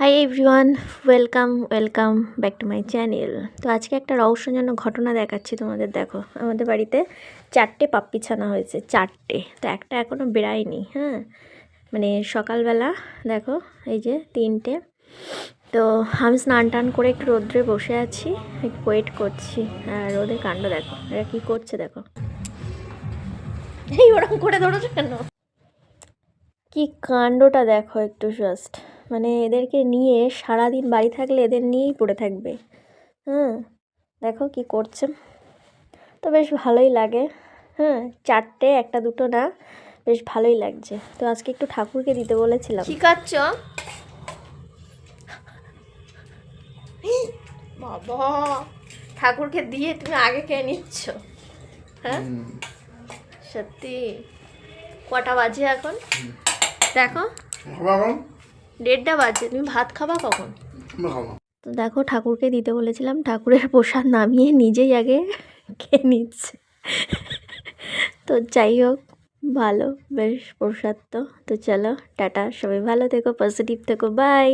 Hi everyone, welcome back to my channel. তো আজকে একটা রহস্যজনক ঘটনা দেখাচ্ছি তোমাদের। দেখো, আমাদের বাড়িতে 4টে পাপ্পি ছানা হয়েছে, 4টে। তো একটা এখনও বেড়ায়নি। হ্যাঁ, মানে সকালবেলা দেখো এই যে 3টে। তো আমি স্নান টান করে একটু রোদ্রে বসে আছি, একটু ওয়েট করছি। আর রোদের কাণ্ড দেখো, এরা কী করছে দেখো। এই ওরকম করে ধরেছো কেন? কি কাণ্ডটা দেখো একটু জাস্ট। মানে এদেরকে নিয়ে সারাদিন বাড়ি থাকলে এদের নিয়েই পড়ে থাকবে। হ্যাঁ, দেখো কি করছে। তো বেশ ভালোই লাগে। হ্যাঁ, 4টে, একটা দুটো না, বেশ ভালোই লাগছে। তো আজকে একটু ঠাকুরকে দিতে বলেছিলাম। কি খাচ্ছ বাবা? ঠাকুরকে দিয়ে তুমি আগে খেয়ে নিচ্ছ? হ্যাঁ সত্যি? কটা বাজে এখন দেখো? 1:30 বাজে। তুমি ভাত খাবা কখন? তো দেখো, ঠাকুরকে দিতে বলেছিলাম, ঠাকুরের প্রসাদ নামিয়ে নিজেই আগে খেয়ে নিচ্ছে। তো যাই হোক, ভালো বেশ প্রসাদ। তো চলো টাটা, সবাই ভালো থেকো, পজিটিভ থেকো, বাই।